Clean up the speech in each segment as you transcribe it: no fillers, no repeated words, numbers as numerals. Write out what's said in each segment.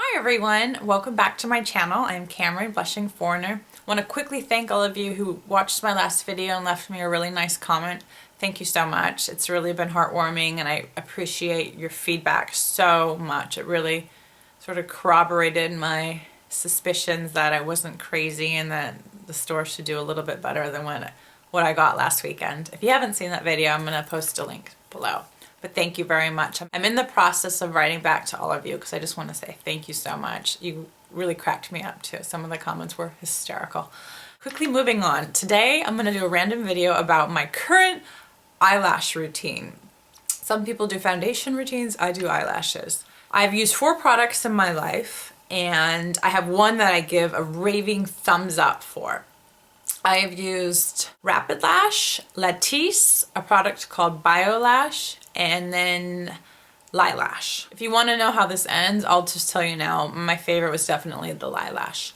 Hi everyone, welcome back to my channel. I'm Cameron, Blushing Foreigner. I want to quickly thank all of you who watched my last video and left me a really nice comment. Thank you so much. It's really been heartwarming and I appreciate your feedback so much. It really sort of corroborated my suspicions that I wasn't crazy and that the store should do a little bit better than what I got last weekend. If you haven't seen that video, I'm going to post a link below. But thank you very much. I'm in the process of writing back to all of you because I just want to say thank you so much. You really cracked me up too. Some of the comments were hysterical. Quickly moving on. Today I'm going to do a random video about my current eyelash routine. Some people do foundation routines, I do eyelashes. I've used 4 products in my life and I have one that I give a raving thumbs up for. I have used RapidLash, Latisse, a product called BioLash, and then LiLash. If you want to know how this ends, I'll just tell you now. My favorite was definitely the LiLash.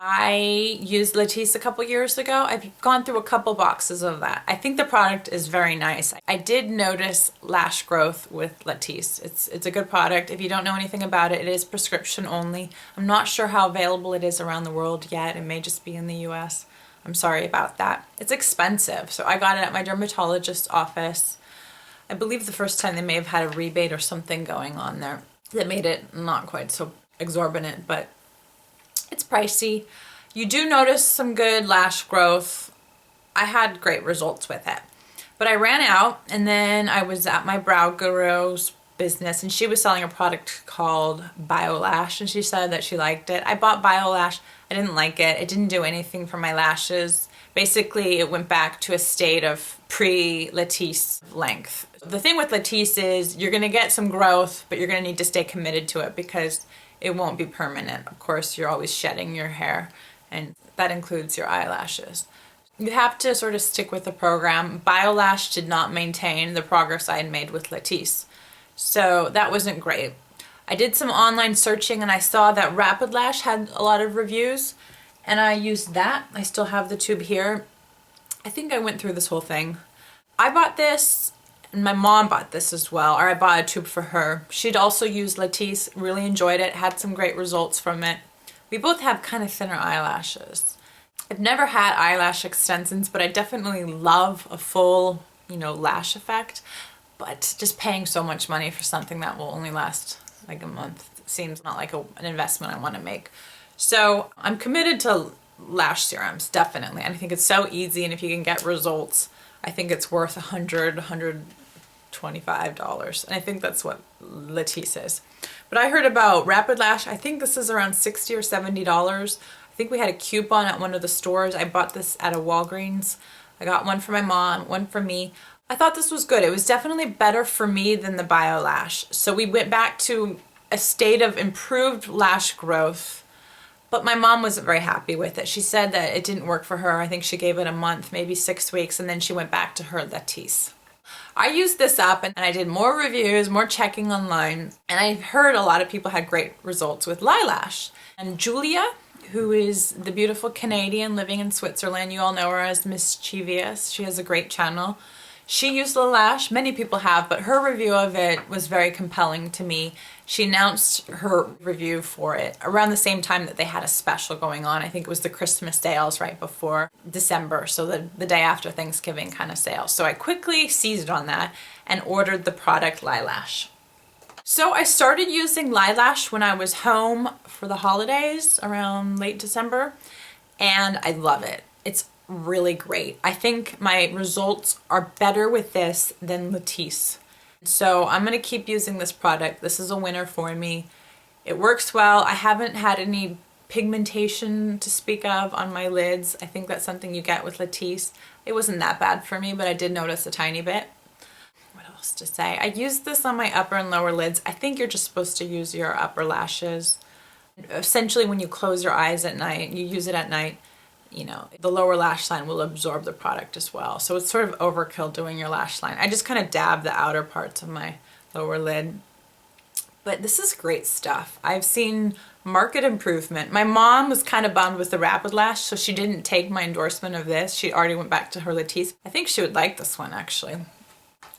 I used Latisse a couple years ago. I've gone through a couple boxes of that. I think the product is very nice. I did notice lash growth with Latisse. It's a good product. If you don't know anything about it, it is prescription only. I'm not sure how available it is around the world yet. It may just be in the US. I'm sorry about that. It's expensive, so I got it at my dermatologist's office. I believe the first time they may have had a rebate or something going on there that made it not quite so exorbitant, but it's pricey. You do notice some good lash growth. I had great results with it. But I ran out and then I was at my brow guru's business and she was selling a product called BioLash and she said that she liked it. I bought BioLash. I didn't like it. It didn't do anything for my lashes. Basically, it went back to a state of pre-Latisse length. The thing with Latisse is you're going to get some growth, but you're going to need to stay committed to it because it won't be permanent. Of course, you're always shedding your hair, and that includes your eyelashes. You have to sort of stick with the program. BioLash did not maintain the progress I had made with Latisse, so that wasn't great. I did some online searching and I saw that RapidLash had a lot of reviews, and I used that. I still have the tube here. I think I went through this whole thing. I bought this, and my mom bought this as well, or I bought a tube for her. She'd also used Latisse, really enjoyed it, had some great results from it. We both have kind of thinner eyelashes. I've never had eyelash extensions, but I definitely love a full, lash effect. But just paying so much money for something that will only last like a month seems not like an investment I want to make. So I'm committed to lash serums, definitely. And I think it's so easy, and if you can get results, I think it's worth $100, $125. And I think that's what Latisse is. But I heard about RapidLash. I think this is around $60 or $70. I think we had a coupon at one of the stores. I bought this at a Walgreens. I got one for my mom, one for me. I thought this was good. It was definitely better for me than the BioLash. So we went back to a state of improved lash growth. But my mom wasn't very happy with it. She said that it didn't work for her. I think she gave it a month, maybe 6 weeks, and then she went back to her Latisse. I used this up and I did more reviews, more checking online, and I heard a lot of people had great results with LiLash. And Julia, who is the beautiful Canadian living in Switzerland, you all know her as Mischievous. She has a great channel. She used LiLash, many people have, but her review of it was very compelling to me. She announced her review for it around the same time that they had a special going on. I think it was the Christmas sales right before December, so the day after Thanksgiving kind of sale. So I quickly seized on that and ordered the product LiLash. So I started using LiLash when I was home for the holidays around late December, and I love it. It's really great. I think my results are better with this than Latisse. So I'm going to keep using this product. This is a winner for me. It works well. I haven't had any pigmentation to speak of on my lids. I think that's something you get with Latisse. It wasn't that bad for me, but I did notice a tiny bit. What else to say? I used this on my upper and lower lids. I think you're just supposed to use your upper lashes. Essentially, when you close your eyes at night, you use it at night, the lower lash line will absorb the product as well. So it's sort of overkill doing your lash line. I just kind of dab the outer parts of my lower lid. But this is great stuff. I've seen market improvement. My mom was kind of bummed with the RapidLash, so she didn't take my endorsement of this. She already went back to her Latisse. I think she would like this one, actually.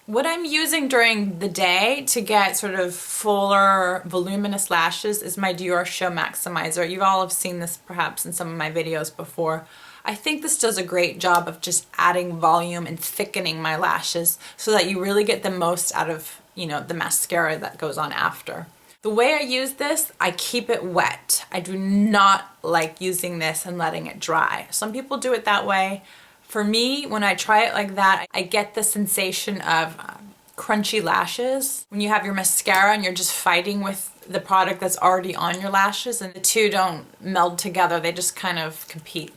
What I'm using during the day to get sort of fuller, voluminous lashes is my DiorShow Maximizer. You all have seen this perhaps in some of my videos before. I think this does a great job of just adding volume and thickening my lashes so that you really get the most out of, you know, the mascara that goes on after. The way I use this, I keep it wet. I do not like using this and letting it dry. Some people do it that way. For me, when I try it like that, I get the sensation of crunchy lashes. When you have your mascara and you're just fighting with the product that's already on your lashes and the two don't meld together, they just kind of compete.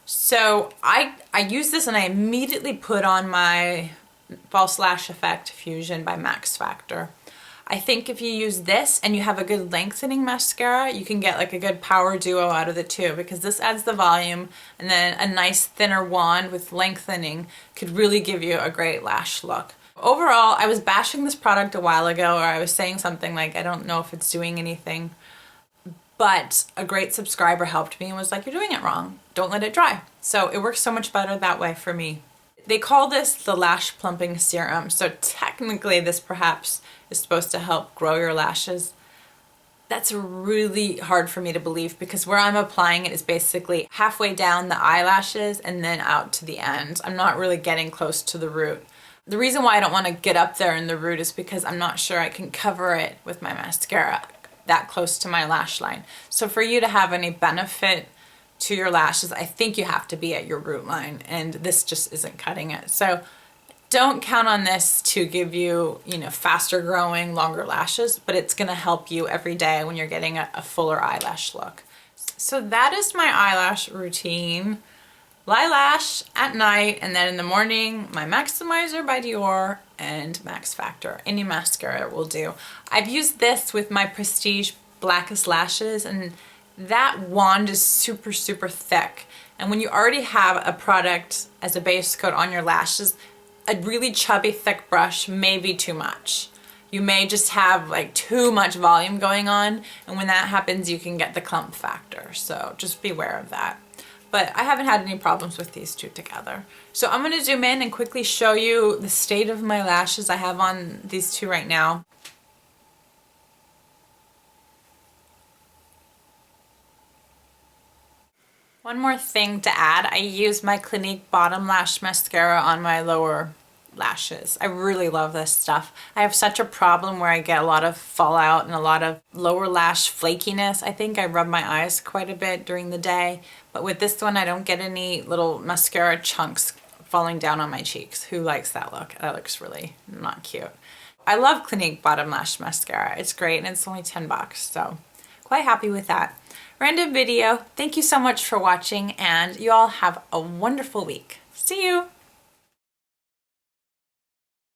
So I use this and I immediately put on my False Lash Effect Fusion by Max Factor. I think if you use this and you have a good lengthening mascara, you can get like a good power duo out of the two, because this adds the volume and then a nice thinner wand with lengthening could really give you a great lash look. Overall, I was bashing this product a while ago, or I was saying something like, I don't know if it's doing anything, but a great subscriber helped me and was like, you're doing it wrong. Don't let it dry. So it works so much better that way for me. They call this the lash plumping serum, so technically this perhaps is supposed to help grow your lashes. That's really hard for me to believe, because where I'm applying it is basically halfway down the eyelashes and then out to the end. I'm not really getting close to the root. The reason why I don't want to get up there in the root is because I'm not sure I can cover it with my mascara that close to my lash line. So for you to have any benefit to your lashes, I think you have to be at your root line, and this just isn't cutting it. So don't count on this to give you, you know, faster growing, longer lashes, but it's gonna help you every day when you're getting a fuller eyelash look. So that is my eyelash routine. LiLash at night, and then in the morning, my Maximizer by Dior and Max Factor. Any mascara will do. I've used this with my Prestige Blackest Lashes, and that wand is super, super thick. And when you already have a product as a base coat on your lashes, a really chubby, thick brush may be too much. You may just have like too much volume going on, and when that happens, you can get the clump factor. So just beware of that. But I haven't had any problems with these two together. So I'm gonna zoom in and quickly show you the state of my lashes. I have on these two right now. One more thing to add, I use my Clinique Bottom Lash Mascara on my lower lashes. I really love this stuff. I have such a problem where I get a lot of fallout and a lot of lower lash flakiness. I think I rub my eyes quite a bit during the day, but with this one I don't get any little mascara chunks falling down on my cheeks. Who likes that look? That looks really not cute. I love Clinique Bottom Lash Mascara. It's great and it's only 10 bucks, so quite happy with that. Random video. Thank you so much for watching, and you all have a wonderful week. See you!